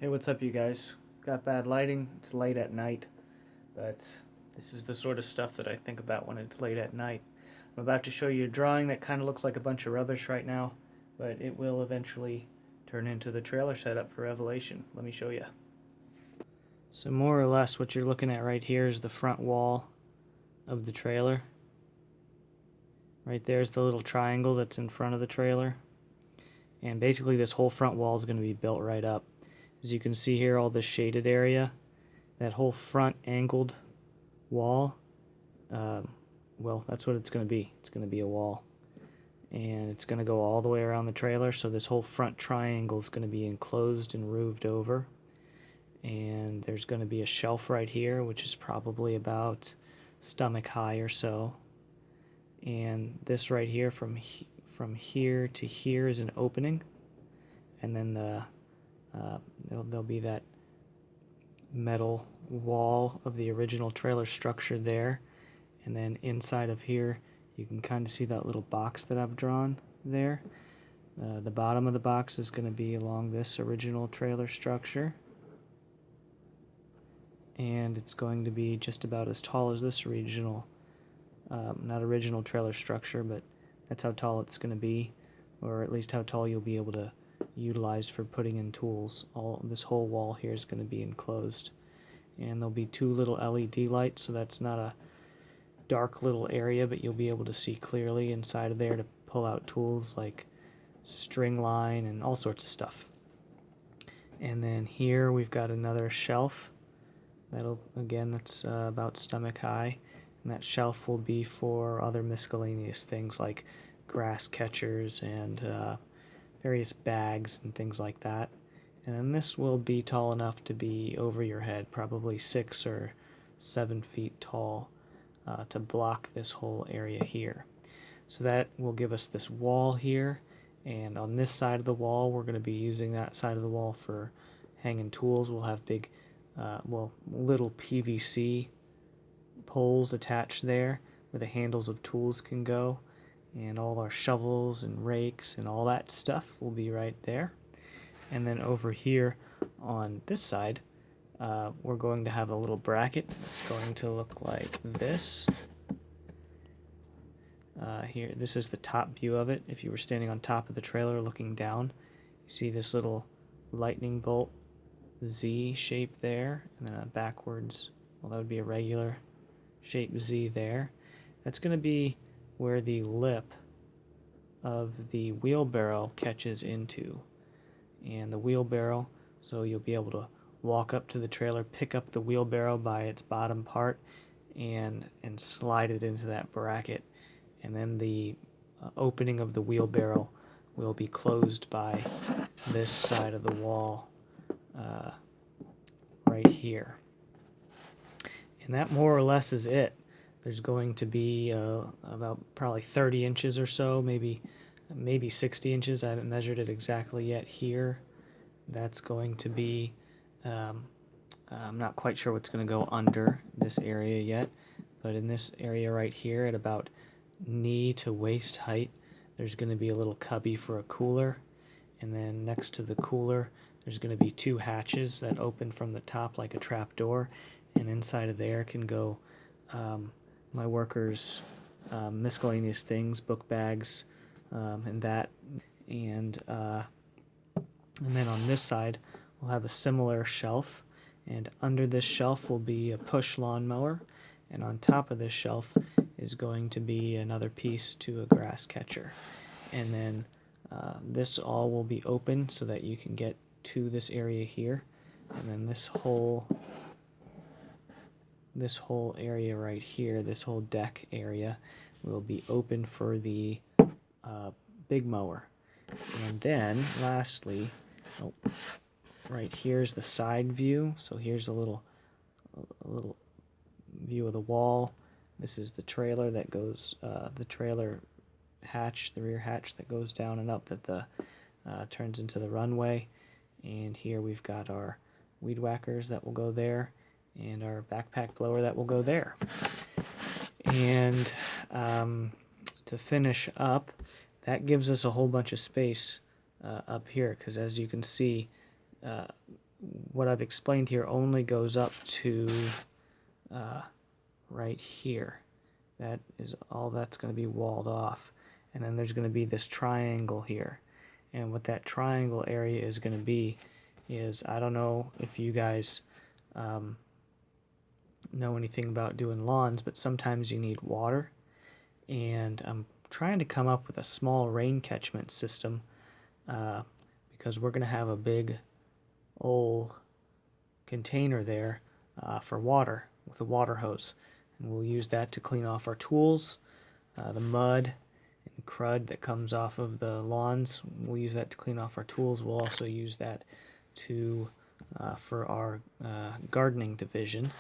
Hey, what's up, you guys? Got bad lighting. It's late at night, but this is the sort of stuff that I think about when it's late at night. I'm about to show you a drawing that kind of looks like a bunch of rubbish right now, but it will eventually turn into the trailer setup for Revelation. Let me show you. So more or less what you're looking at right here is the front wall of the trailer. Right there's the little triangle that's in front of the trailer. And basically this whole front wall is going to be built right up. As you can see here, all this shaded area, that whole front angled wall, well, that's what it's going to be. It's going to be a wall. And it's going to go all the way around the trailer, so this whole front triangle is going to be enclosed and roofed over. And there's going to be a shelf right here, which is probably about stomach high or so. And this right here, from here to here, is an opening. And then there'll be that metal wall of the original trailer structure there, and then inside of here you can kind of see that little box that I've drawn there. The bottom of the box is going to be along this original trailer structure, and it's going to be just about as tall as this original, not original trailer structure, but that's how tall it's going to be, or at least how tall you'll be able to utilize for putting in tools. This whole wall here is going to be enclosed, and there'll be two little LED lights, so that's not a dark little area, but you'll be able to see clearly inside of there to pull out tools like string line and all sorts of stuff. And then here we've got another shelf that's about stomach high, and that shelf will be for other miscellaneous things like grass catchers and various bags and things like that. And then this will be tall enough to be over your head, probably 6 or 7 feet tall, to block this whole area here. So that will give us this wall here, and on this side of the wall we're going to be using that side of the wall for hanging tools. We'll have big, little PVC poles attached there where the handles of tools can go, and all our shovels and rakes and all that stuff will be right there. And then over here on this side, we're going to have a little bracket. It's going to look like this. Here, this is the top view of it. If you were standing on top of the trailer looking down, you see this little lightning bolt Z shape there, and then a backwards, well, that would be a regular shape Z there. That's going to be where the lip of the wheelbarrow catches into. And the wheelbarrow, so you'll be able to walk up to the trailer, pick up the wheelbarrow by its bottom part, and slide it into that bracket. And then the opening of the wheelbarrow will be closed by this side of the wall right here. And that more or less is it. There's going to be about probably 30 inches or so, maybe 60 inches. I haven't measured it exactly yet here. That's going to be, I'm not quite sure what's going to go under this area yet, but in this area right here at about knee to waist height, there's going to be a little cubby for a cooler, and then next to the cooler there's going to be 2 hatches that open from the top like a trap door, and inside of there can go my workers' miscellaneous things, book bags, and that, and then on this side we'll have a similar shelf, and under this shelf will be a push lawnmower, and on top of this shelf is going to be another piece to a grass catcher. And then this all will be open so that you can get to this area here, and then this whole area right here, this whole deck area, will be open for the big mower. And then lastly, right here's the side view. So here's a little view of the wall. This is the trailer that goes, the trailer hatch, the rear hatch that goes down and up that turns into the runway. And here we've got our weed whackers that will go there, and our backpack blower that will go there. And to finish up, that gives us a whole bunch of space up here, because as you can see, what I've explained here only goes up to right here. That is all that's going to be walled off. And then there's going to be this triangle here. And what that triangle area is going to be is, I don't know if you guys know anything about doing lawns, but sometimes you need water. And I'm trying to come up with a small rain catchment system because we're going to have a big old container there for water with a water hose. And we'll use that to clean off our tools, the mud and crud that comes off of the lawns. We'll use that to clean off our tools. We'll also use that to for our gardening division.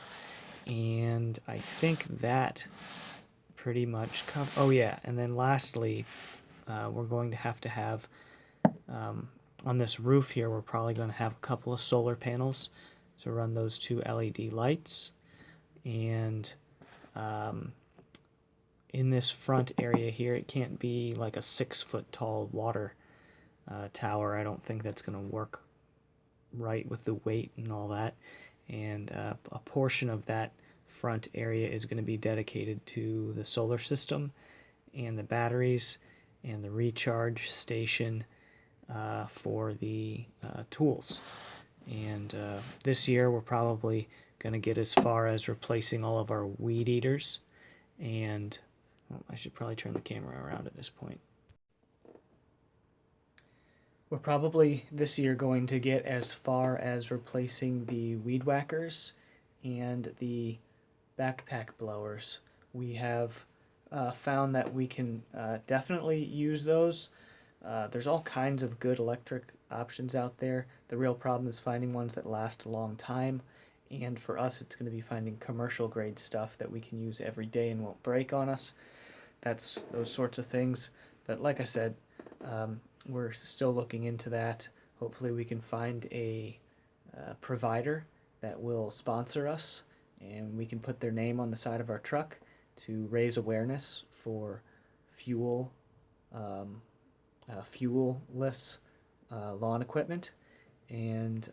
And I think that pretty much oh yeah, and then lastly, we're going to have on this roof here, we're probably going to have a couple of solar panels to run those 2 LED lights. And in this front area here, it can't be like a 6-foot tall water tower. I don't think that's going to work right with the weight and all that. And a portion of that front area is going to be dedicated to the solar system and the batteries and the recharge station for the tools. And this year we're probably going to get as far as replacing all of our weed eaters. And I should probably turn the camera around at this point. We're probably this year going to get as far as replacing the weed whackers and the backpack blowers. We have found that we can definitely use those. There's all kinds of good electric options out there. The real problem is finding ones that last a long time, and for us it's going to be finding commercial grade stuff that we can use every day and won't break on us. That's those sorts of things. But like I said, we're still looking into that. Hopefully we can find a provider that will sponsor us, and we can put their name on the side of our truck to raise awareness for fuel-less lawn equipment. And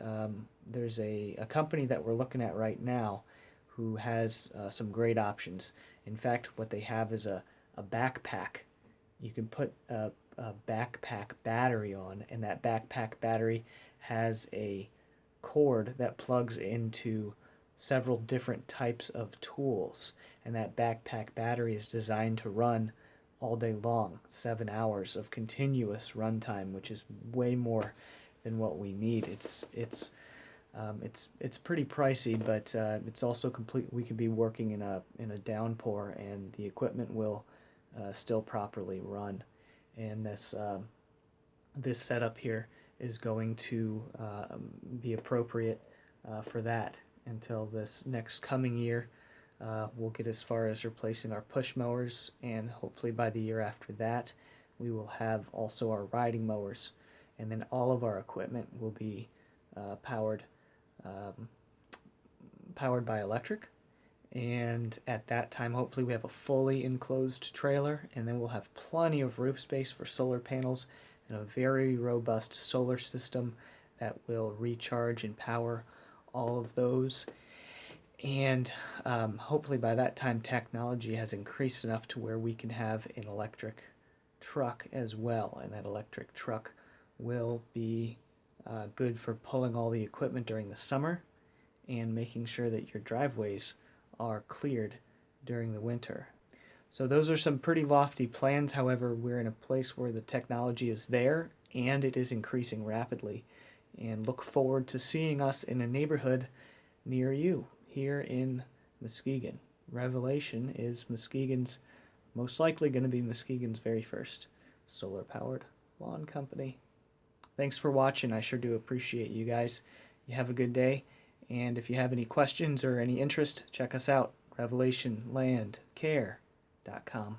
there's a company that we're looking at right now who has some great options. In fact, what they have is a backpack. You can put a backpack battery on, and that backpack battery has a cord that plugs into several different types of tools, and that backpack battery is designed to run all day long, 7 hours of continuous runtime, which is way more than what we need. It's pretty pricey, but it's also complete. We could be working in a downpour, and the equipment will still properly run. And this setup here is going to be appropriate for that until this next coming year. We'll get as far as replacing our push mowers, and hopefully by the year after that we will have also our riding mowers, and then all of our equipment will be powered by electric. And at that time, hopefully we have a fully enclosed trailer, and then we'll have plenty of roof space for solar panels and a very robust solar system that will recharge and power all of those. And hopefully by that time technology has increased enough to where we can have an electric truck as well, and that electric truck will be good for pulling all the equipment during the summer and making sure that your driveways are cleared during the winter. So those are some pretty lofty plans. However, we're in a place where the technology is there and it is increasing rapidly, and look forward to seeing us in a neighborhood near you here in Muskegon. Revelation is Muskegon's, most likely going to be Muskegon's very first solar-powered lawn company. Thanks for watching. I sure do appreciate you guys. You have a good day. And if you have any questions or any interest, check us out, revelationlandcare.com.